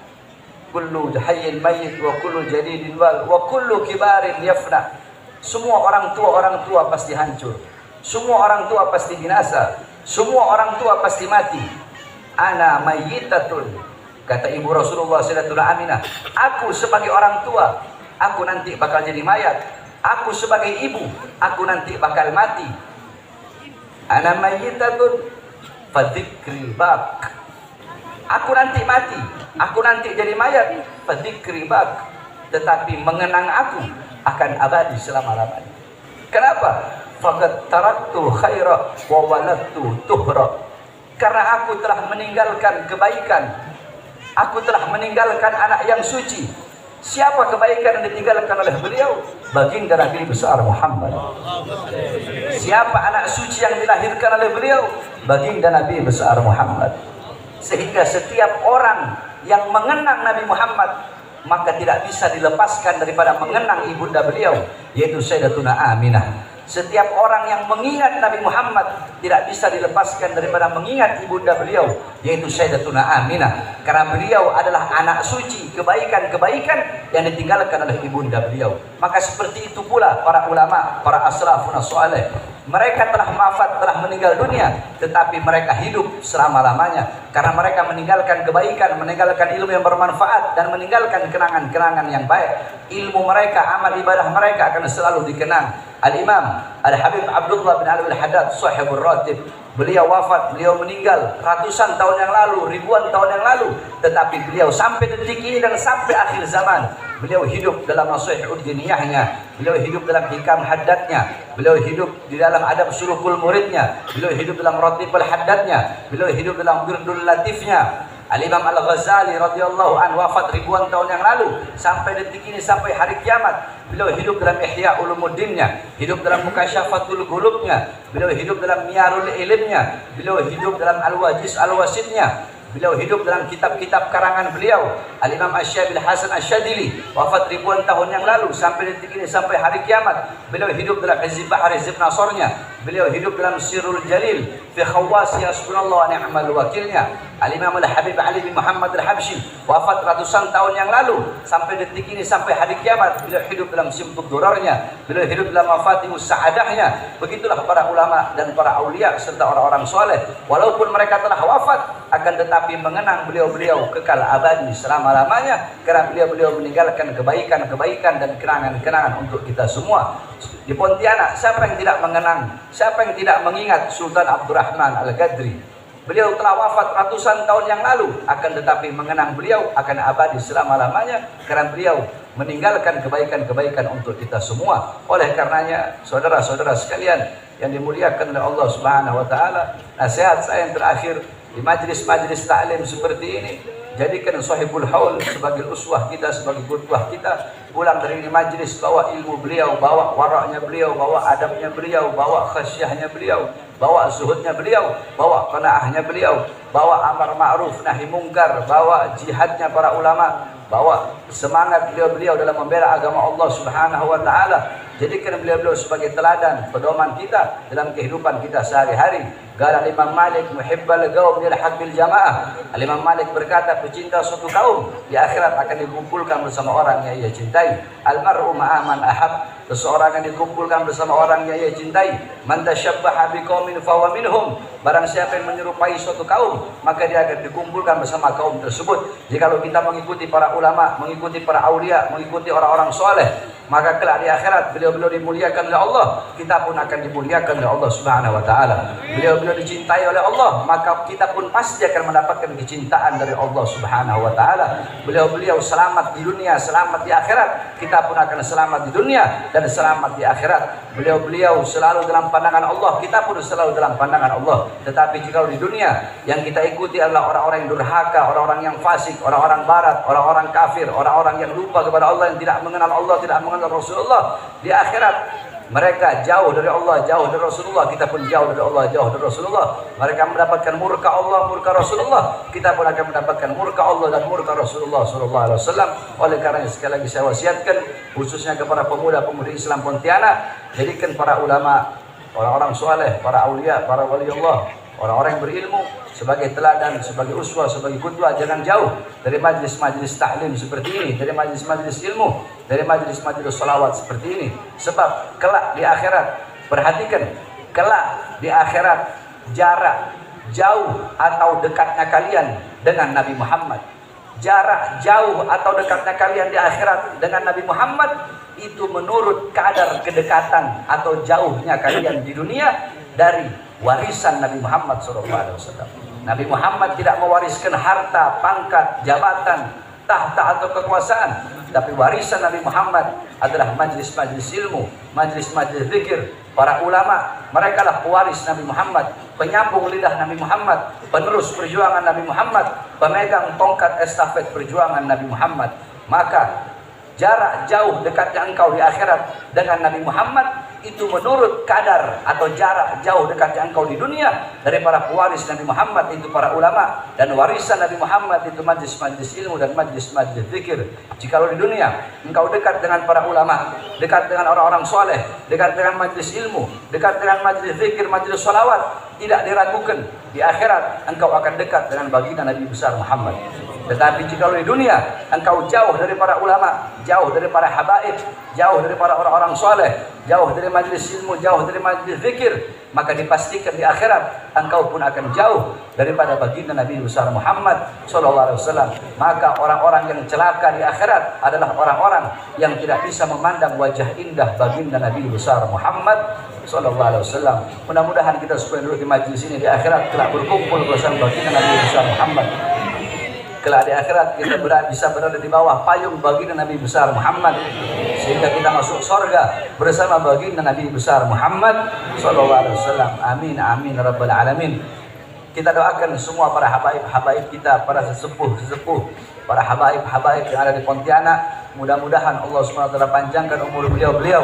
C: Kullu hayyin mayyit wa kullu jadidin wal wa kullu kibarin yafna. Semua orang tua pasti hancur. Semua orang tua pasti binasa. Semua orang tua pasti mati. Ana mayyitatun, kata ibu Rasulullah Sayyidatuna Aminah, aku sebagai orang tua, aku nanti bakal jadi mayat. Aku sebagai ibu, aku nanti bakal mati. Ana mayyitatun fadzikri bak, aku nanti mati, aku nanti jadi mayat. Fadzikri bak, tetapi mengenang aku akan abadi selama-lamanya. Kenapa? Faqad taraktu khaira wa waladtu tuhra, karena aku telah meninggalkan kebaikan, aku telah meninggalkan anak yang suci. Siapa kebaikan yang ditinggalkan oleh beliau? Baginda Nabi besar Muhammad. Siapa anak suci yang dilahirkan oleh beliau? Baginda Nabi besar Muhammad. Sehingga setiap orang yang mengenang Nabi Muhammad, maka tidak bisa dilepaskan daripada mengenang ibunda beliau, yaitu Sayyidatuna Aminah. Setiap orang yang mengingat Nabi Muhammad tidak bisa dilepaskan daripada mengingat ibunda beliau, yaitu Sayyidatuna Aminah. Karena beliau adalah anak suci, kebaikan-kebaikan yang ditinggalkan oleh ibunda beliau. Maka seperti itu pula para ulama, para asrafun as-salih. Mereka telah wafat, telah meninggal dunia, tetapi mereka hidup selama-lamanya. Karena mereka meninggalkan kebaikan, meninggalkan ilmu yang bermanfaat, dan meninggalkan kenangan-kenangan yang baik. Ilmu mereka, amal ibadah mereka akan selalu dikenang. Al-Imam Al-Habib Abdullah bin Alwi Al-Haddad Sahibul Ratib, beliau wafat, beliau meninggal ratusan tahun yang lalu, ribuan tahun yang lalu, tetapi beliau sampai detik ini dan sampai akhir zaman beliau hidup dalam nasihat diniyahnya, beliau hidup dalam hikam haddatnya, beliau hidup di dalam adab sulukul muridnya, beliau hidup dalam ratibul haddatnya, beliau hidup dalam wirdul latifnya. Al-Imam Al-Ghazali radhiyallahu anhu wafat ribuan tahun yang lalu, sampai detik ini, sampai hari kiamat beliau hidup dalam Ihya Ulumuddinnya, hidup dalam Mukasyafatul Qulubnya, beliau hidup dalam Miyarul Ilmnya, beliau hidup dalam Al-Wajiz Al-Wasidnya, beliau hidup dalam kitab-kitab karangan beliau. Al-Imam Asy-Syabil Hasan Asy-Syadili wafat ribuan tahun yang lalu, sampai detik ini, sampai hari kiamat beliau hidup dalam Hizb Bahar Hizb Nasornya, beliau hidup dalam Sirrul Jalil fi Khawasi Hasbunallah wa ni'mal wakilnya. Al-Imam Al-Habib Ali bin Muhammad Al-Habsyi wafat ratusan tahun yang lalu, sampai detik ini, sampai hari kiamat beliau hidup dalam Simtud Durarnya, beliau hidup dalam Mafatimus Sa'adahnya. Begitulah para ulama dan para aulia serta orang-orang soleh, walaupun mereka telah wafat, akan tetapi mengenang beliau-beliau kekal abadi selama-lamanya, karena beliau-beliau meninggalkan kebaikan-kebaikan dan kenangan-kenangan untuk kita semua. Di Pontianak, siapa yang tidak mengenang, siapa yang tidak mengingat Sultan Abdurrahman Al-Ghadri? Beliau telah wafat ratusan tahun yang lalu, akan tetapi mengenang beliau akan abadi selama-lamanya, karena beliau meninggalkan kebaikan-kebaikan untuk kita semua. Oleh karenanya, saudara-saudara sekalian yang dimuliakan oleh Allah Subhanahu wa taala, nasihat saya yang terakhir di majlis-majlis taklim seperti ini, jadikan Sahibul Haul sebagai uswah kita, sebagai qudwah kita. Pulang dari majlis, bawa ilmu beliau, bawa waraknya beliau, bawa adabnya beliau, bawa khasyahnya beliau, bawa zuhudnya beliau, bawa qanaahnya beliau, bawa amar ma'ruf nahi mungkar, bawa jihadnya para ulama, bawa semangat beliau-beliau dalam membela agama Allah Subhanahu wa taala. Jadikan beliau-beliau sebagai teladan pedoman kita dalam kehidupan kita sehari-hari. Qala Imam Malik muhibbal qaum yalhaq bil jamaah. Imam Malik berkata, pecinta suatu kaum di akhirat akan dikumpulkan bersama orang yang ia cintai. Al mar'u ma'a man ahab. Seseorang yang dikumpulkan bersama orang yang ia cintai. Man tashabbaha biqaumin fahuwa minhum. Barang siapa yang menyerupai suatu kaum, maka dia akan dikumpulkan bersama kaum tersebut. Jikalau kita mengikuti para ulama, mengikuti para aulia, mengikuti orang-orang soleh, maka kelak di akhirat beliau-beliau dimuliakan oleh Allah, kita pun akan dimuliakan oleh Allah Subhanahu wa taala. Beliau-beliau dicintai oleh Allah, maka kita pun pasti akan mendapatkan kecintaan dari Allah Subhanahu wa taala. Beliau-beliau selamat di dunia, selamat di akhirat, kita pun akan selamat di dunia dan selamat di akhirat. Beliau-beliau selalu dalam pandangan Allah, kita pun selalu dalam pandangan Allah. Tetapi jika di dunia yang kita ikuti adalah orang-orang yang durhaka, orang-orang yang fasik, orang-orang barat, orang-orang kafir, orang-orang yang lupa kepada Allah, yang tidak mengenal Allah, tidak mengenal Rasulullah, di akhirat mereka jauh dari Allah, jauh dari Rasulullah, kita pun jauh dari Allah, jauh dari Rasulullah. Mereka mendapatkan murka Allah, murka Rasulullah, kita pun akan mendapatkan murka Allah dan murka Rasulullah sallallahu alaihi wasallam. Oleh karena sekali lagi saya wasiatkan khususnya kepada pemuda-pemudi Islam Pontianak, jadikan para ulama, orang-orang soleh, para aulia, para wali Allah, orang-orang yang berilmu sebagai teladan, sebagai uswah, sebagai qudwah. Jangan jauh dari majlis-majlis taklim seperti ini, dari majlis-majlis ilmu, dari majlis-majlis salawat seperti ini. Sebab kelak di akhirat, perhatikan, kelak di akhirat jarak jauh atau dekatnya kalian dengan Nabi Muhammad, jarak jauh atau dekatnya kalian di akhirat dengan Nabi Muhammad, itu menurut kadar kedekatan atau jauhnya kalian di dunia dari warisan Nabi Muhammad SAW. Nabi Muhammad tidak mewariskan harta, pangkat, jabatan, tahta atau kekuasaan, tapi warisan Nabi Muhammad adalah majlis-majlis ilmu, majlis-majlis zikir. Para ulama, mereka lah pewaris Nabi Muhammad, penyambung lidah Nabi Muhammad, penerus perjuangan Nabi Muhammad, pemegang tongkat estafet perjuangan Nabi Muhammad. Maka jarak jauh dekatnya engkau di akhirat dengan Nabi Muhammad itu menurut kadar atau jarak jauh dekatnya engkau di dunia dari para pewaris Nabi Muhammad, itu para ulama, dan warisan Nabi Muhammad itu majlis-majlis ilmu dan majlis-majlis zikir. Jikalau di dunia engkau dekat dengan para ulama, dekat dengan orang-orang soleh, dekat dengan majlis ilmu, dekat dengan majlis zikir, majlis sholawat, tidak diragukan di akhirat engkau akan dekat dengan baginda Nabi besar Muhammad. Tetapi jika di dunia engkau jauh dari para ulama, jauh dari para habaib, jauh dari para orang-orang soleh, jauh dari majlis ilmu, jauh dari majlis zikir, maka dipastikan di akhirat engkau pun akan jauh daripada baginda Nabi besar Muhammad sallallahu alaihi wasallam. Maka orang-orang yang celaka di akhirat adalah orang-orang yang tidak bisa memandang wajah indah baginda Nabi besar Muhammad sallallahu alaihi wasallam. Mudah-mudahan kita supaya duduk di majlis ini di akhirat telah berkumpul bersama baginda Nabi besar Muhammad. kelak di akhirat kita bisa berada di bawah payung baginda Nabi besar Muhammad, sehingga kita masuk surga bersama baginda Nabi besar Muhammad sallallahu alaihi wasallam. Amin amin rabbal alamin. Kita doakan semua para habaib kita, para sesepuh, para habaib yang ada di Pontianak. Mudah-mudahan Allah SWT panjangkan umur beliau.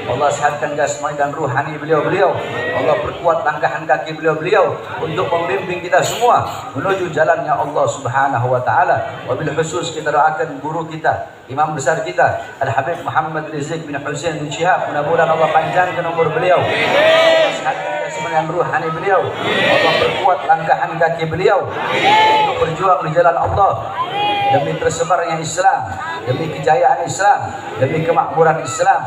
C: Allah sehatkan jasmani dan ruhani beliau. Allah perkuat langkahan kaki beliau untuk membimbing kita semua menuju jalannya Allah Subhanahu wa taala. Wabil khusus kita doakan guru kita, imam besar kita, Al-Habib Muhammad Rizik bin Husain bin Syihab. Mudah-mudahan Allah panjangkan umur beliau. Allah sehatkan jasmani dan ruhani beliau. Allah perkuat langkahan kaki beliau untuk berjuang di jalan Allah, demi tersebarnya Islam, demi kejayaan Islam, demi kemakmuran Islam.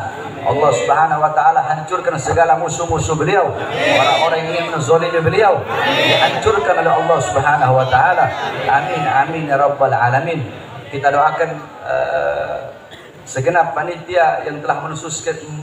C: Allah Subhanahu wa taala hancurkan segala musuh-musuh beliau, orang-orang yang ingin menzalimi beliau dihancurkan oleh Allah Subhanahu wa taala. Amin amin ya rabbal alamin. Kita doakan segenap panitia yang telah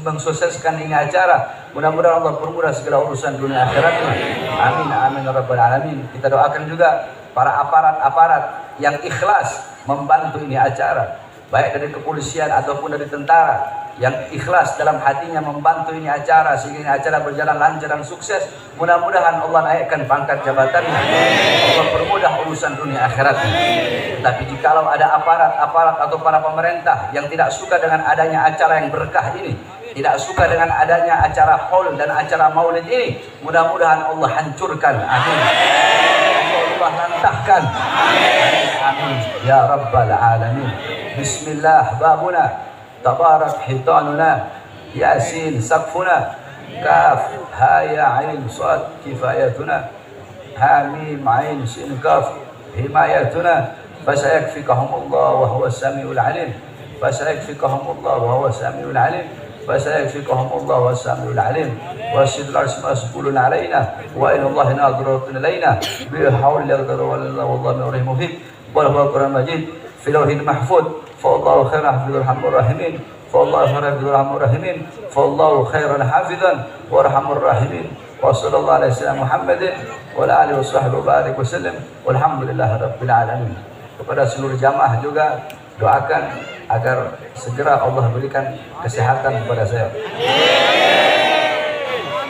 C: mensukseskan ini acara. Mudah-mudahan Allah permudah segala urusan dunia akhiratnya. Amin amin ya rabbal alamin. Kita doakan juga para aparat yang ikhlas membantu ini acara, baik dari kepolisian ataupun dari tentara, yang ikhlas dalam hatinya membantu ini acara sehingga ini acara berjalan lancar dan sukses. Mudah-mudahan Allah naikkan pangkat jabatannya, Allah permudah urusan dunia akhiratnya. Tapi jikalau ada aparat atau para pemerintah yang tidak suka dengan adanya acara yang berkah ini, tidak suka dengan adanya acara haul dan acara maulid ini, mudah-mudahan Allah hancurkan. Amin. Allah lantahkan. Amin ya rabbal alamin. Bismillah babuna, tabarak hitanuna, yasin saqfuna, kaf ha ya ain sad kifayatuna, hamim ain sin kaf himayatuna. Fasayakfikahumullah wa huwa samiul alim. Fasayakfikahumullah wa huwa samiul alim. فسيكفيكهم الله والسميع العليم. والشهد العرش مسؤول علينا وإلى الله ناظرة إلينا بحول يقدر والله والله من أمره مفيد. وله القرآن المجيد في لوح محفوظ. فالله خير حافظ الرحمن الراحمين. فالله خير حافظ الرحمن الراحمين. فالله خير حافظا وارحم الراحمين. وصلى الله على سيدنا محمد وعلى آله وصحبه وبارك وسلم والحمد لله رب العالمين. Kepada seluruh jamaah juga doakan agar segera Allah berikan kesehatan kepada saya.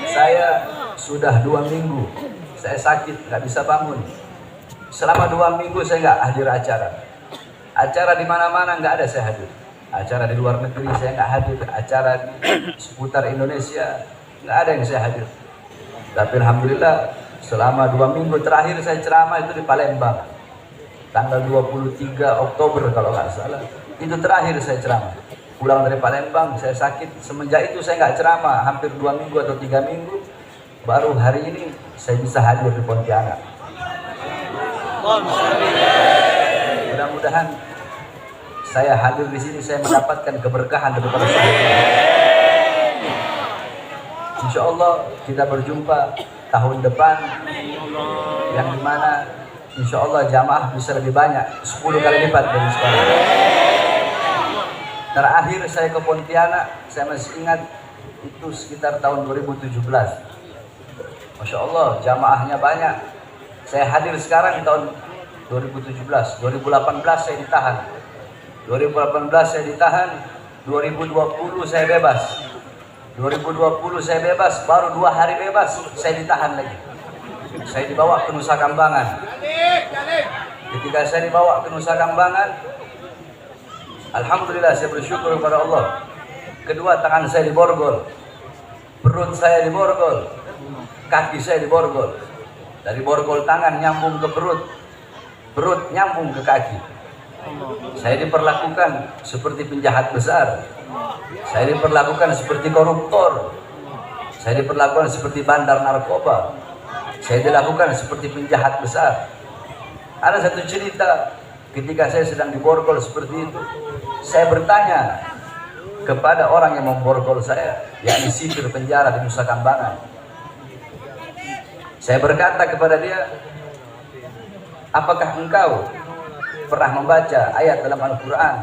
C: Saya sudah 2 minggu saya sakit, nggak bisa bangun. Selama 2 minggu saya nggak hadir acara. Acara di mana-mana nggak ada saya hadir. Acara di luar negeri saya nggak hadir. Acara di seputar Indonesia nggak ada yang saya hadir. Tapi alhamdulillah selama 2 minggu terakhir saya ceramah itu di Palembang. Tanggal 23 Oktober kalau nggak salah. Itu terakhir saya ceramah. Pulang dari Palembang saya sakit. Semenjak itu saya nggak ceramah hampir 2 minggu atau 3 minggu. Baru hari ini saya bisa hadir di Pontianak. Mudah-mudahan saya hadir di sini saya mendapatkan keberkahan daripada saya. Insya Allah kita berjumpa tahun depan yang dimana insya Allah jamaah bisa lebih banyak 10 kali lipat dari sekarang. Terakhir saya ke Pontianak saya masih ingat itu sekitar tahun 2017. Masya Allah jamaahnya banyak. Saya hadir sekarang di tahun 2017. 2018 saya ditahan. 2018 saya ditahan. 2020 saya bebas. 2020 saya bebas. Baru 2 hari bebas saya ditahan lagi. Saya dibawa ke Nusa Kambangan. Ketika saya dibawa ke Nusa Kambangan, alhamdulillah saya bersyukur kepada Allah. Kedua tangan saya diborgol, perut saya diborgol, kaki saya diborgol. Dari borgol tangan nyambung ke perut, perut nyambung ke kaki. Saya diperlakukan seperti penjahat besar. Saya diperlakukan seperti koruptor. Saya diperlakukan seperti bandar narkoba. Saya dilakukan seperti penjahat besar. Ada satu cerita ketika saya sedang diborgol seperti itu. Saya bertanya kepada orang yang memborgol saya, yakni sipir penjara di Nusa Kambangan. Saya berkata kepada dia, apakah engkau pernah membaca ayat dalam Al-Quran?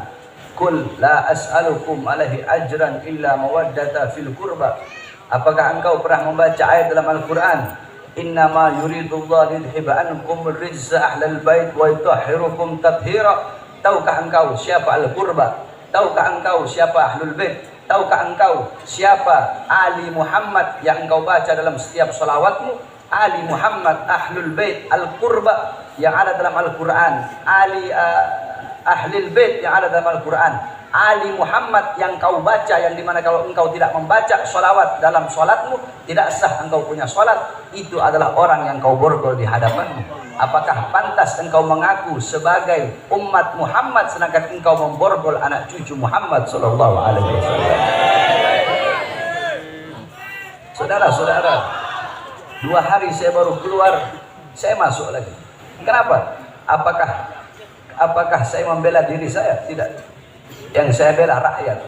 C: Qul la as'alukum alaihi ajran illa mawaddata fil qurba. Apakah engkau pernah membaca ayat dalam Al-Quran? Innama yuridullah lidhiba ankum rijza ahlal bait wa yutahhirukum tathira. Tahukah engkau siapa al-qurba? Tahukah engkau siapa ahlul bait? Tahukah engkau siapa Ali Muhammad yang engkau baca dalam setiap salawatmu? Ali Muhammad ahlul bait al-qurba yang ada dalam Al-Quran, Ali ahlul bait yang ada dalam Al-Quran, Ali Muhammad yang kau baca, yang dimana kalau engkau tidak membaca salawat dalam salatmu, tidak sah engkau punya salat. Itu adalah orang yang kau borgol di hadapanmu. Apakah pantas engkau mengaku sebagai umat Muhammad sedangkan engkau memborgol anak cucu Muhammad sallallahu alaihi wasallam? Saudara-saudara, 2 hari saya baru keluar, saya masuk lagi. Kenapa? Apakah saya membela diri saya? Tidak. Yang saya bela rakyat,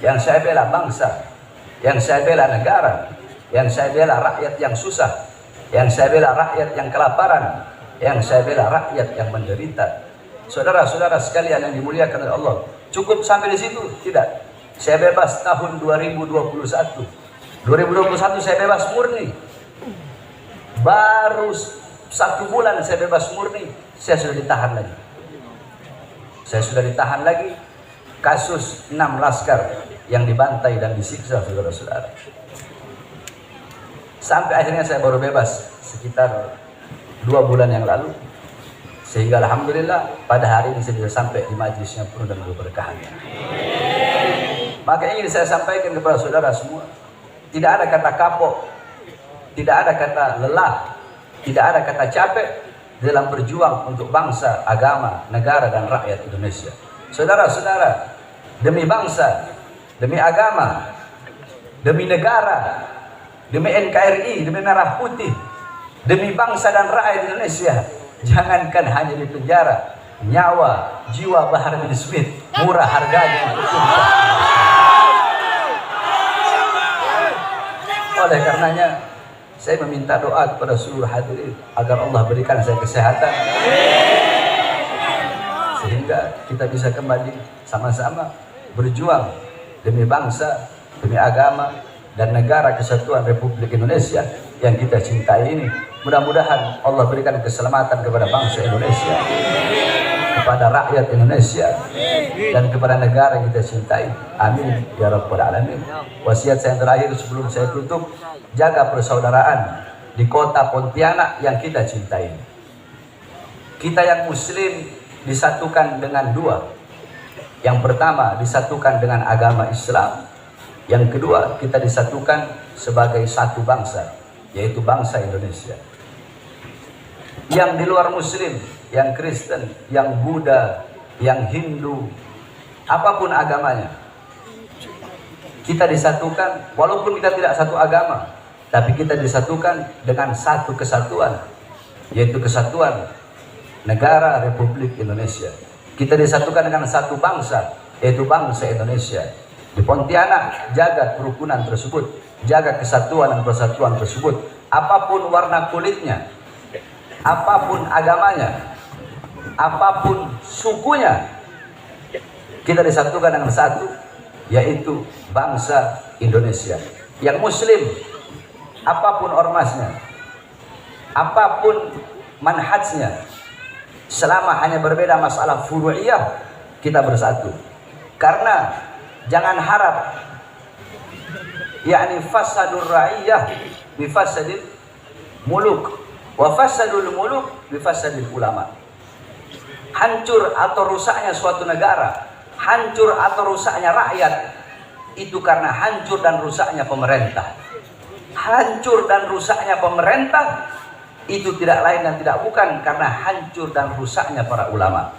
C: yang saya bela bangsa, yang saya bela negara, yang saya bela rakyat yang susah, yang saya bela rakyat yang kelaparan, yang saya bela rakyat yang menderita. Saudara-saudara sekalian yang dimuliakan oleh Allah, cukup sampai di situ? Tidak. Saya bebas tahun 2021. 2021 saya bebas murni. Baru 1 bulan saya bebas murni, saya sudah ditahan lagi. Saya sudah ditahan lagi, kasus 6 laskar yang dibantai dan disiksa, saudara-saudara. Sampai akhirnya saya baru bebas sekitar 2 bulan yang lalu. Sehingga alhamdulillah pada hari ini saya bisa sampai di majlis yang penuh dengan keberkahan. Maka ingin saya sampaikan kepada saudara semua, tidak ada kata kapok, tidak ada kata lelah, tidak ada kata capek dalam berjuang untuk bangsa, agama, negara, dan rakyat Indonesia. Saudara-saudara, demi bangsa, demi agama, demi negara, demi NKRI, demi Merah Putih, demi bangsa dan rakyat Indonesia, jangankan hanya di penjara, nyawa, jiwa Bahar bin Smith murah harganya. Oleh karenanya, saya meminta doa kepada seluruh hadirin agar Allah berikan saya kesehatan sehingga kita bisa kembali sama-sama berjuang demi bangsa, demi agama dan negara kesatuan Republik Indonesia yang kita cintai ini. Mudah-mudahan Allah berikan keselamatan kepada bangsa Indonesia, kepada rakyat Indonesia, dan kepada negara yang kita cintai. Amin ya rabbal alamin. Wasiat saya yang terakhir sebelum saya tutup, jaga persaudaraan di kota Pontianak yang kita cintai. Kita yang muslim disatukan dengan 2. Yang pertama disatukan dengan agama Islam. Yang kedua kita disatukan sebagai satu bangsa, yaitu bangsa Indonesia. Yang di luar muslim, yang Kristen, yang Buddha, yang Hindu, apapun agamanya, kita disatukan walaupun kita tidak satu agama, tapi kita disatukan dengan satu kesatuan, yaitu kesatuan negara Republik Indonesia. Kita disatukan dengan satu bangsa, yaitu bangsa Indonesia. Di Pontianak, jaga kerukunan tersebut, jaga kesatuan dan persatuan tersebut. Apapun warna kulitnya, apapun agamanya, apapun sukunya, kita disatukan dengan satu, yaitu bangsa Indonesia. Yang muslim, apapun ormasnya, apapun manhajnya, selama hanya berbeda masalah furu'iyah, kita bersatu. Karena jangan harap yakni fasadur ra'iyah bifasadil muluk wa fasadul muluk bifasadil ulama. Hancur atau rusaknya suatu negara, hancur atau rusaknya rakyat, itu karena hancur dan rusaknya pemerintah. Hancur dan rusaknya pemerintah itu tidak lain dan tidak bukan karena hancur dan rusaknya para ulama.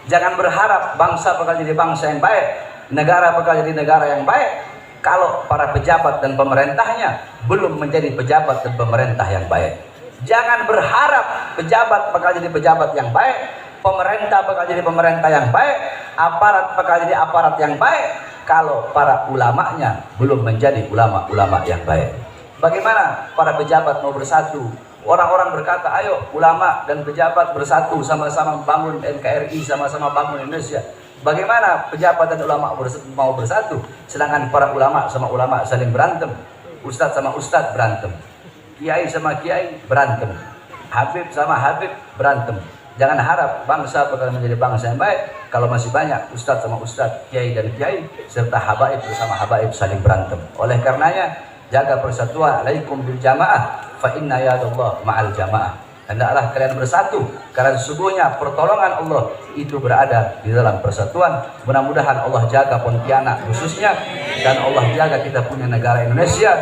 C: Jangan berharap bangsa bakal jadi bangsa yang baik, negara bakal jadi negara yang baik, kalau para pejabat dan pemerintahnya belum menjadi pejabat dan pemerintah yang baik. Jangan berharap pejabat bakal jadi pejabat yang baik, pemerintah bakal jadi pemerintah yang baik, aparat bakal jadi aparat yang baik, kalau para ulamanya belum menjadi ulama-ulama yang baik. Bagaimana para pejabat mau bersatu? Orang-orang berkata, ayo ulama dan pejabat bersatu, sama-sama bangun NKRI, sama-sama bangun Indonesia. Bagaimana pejabat dan ulama mau bersatu, sedangkan para ulama sama ulama saling berantem, ustadz sama ustadz berantem. kiai sama kiai berantem, Habib sama Habib berantem. Jangan harap bangsa bakal menjadi bangsa yang baik kalau masih banyak ustadz sama ustadz, kiai dan kiai, serta habaib bersama habaib saling berantem. Oleh karenanya, jaga persatuan. Alaikum bil jamaah, fa inna yadallah ma'al jamaah. Hendaklah kalian bersatu, karena sesungguhnya pertolongan Allah itu berada di dalam persatuan. Mudah-mudahan Allah jaga Pontianak khususnya, dan Allah jaga kita punya negara Indonesia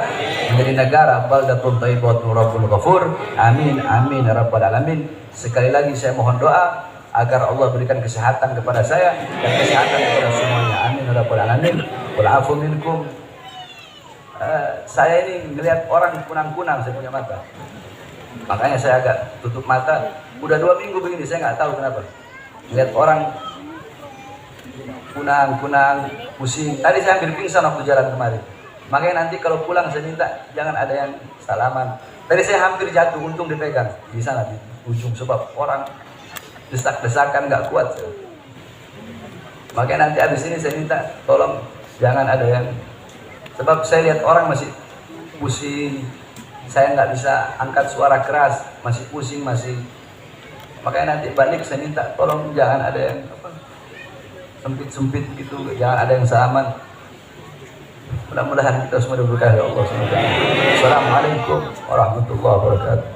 C: menjadi negara baldatun thayyibatun rabbul ghafur. Amin amin ya rabbal alamin. Sekali lagi saya mohon doa agar Allah berikan kesehatan kepada saya dan kesehatan kepada semuanya. Amin ya rabbal alamin. Wal afu minkum. Saya ini melihat orang kunang-kunang, saya punya mata. Makanya saya agak tutup mata. Udah 2 minggu begini, saya nggak tahu kenapa. Lihat orang kunang-kunang, pusing. Tadi saya hampir pingsan waktu jalan kemarin. Makanya nanti kalau pulang saya minta jangan ada yang salaman. Tadi saya hampir jatuh, untung dipegang di sana di ujung, sebab orang desak-desakan nggak kuat. Makanya nanti habis ini saya minta tolong jangan ada yang, sebab saya lihat orang masih pusing. Saya nggak bisa angkat suara keras, masih pusing, masih. Makanya nanti balik saya minta tolong jangan ada yang sempit-sempit gitu, jangan ada yang salaman. Mudah-mudahan kita semua diberkahi oleh Allah SWT. Assalamualaikum warahmatullahi wabarakatuh.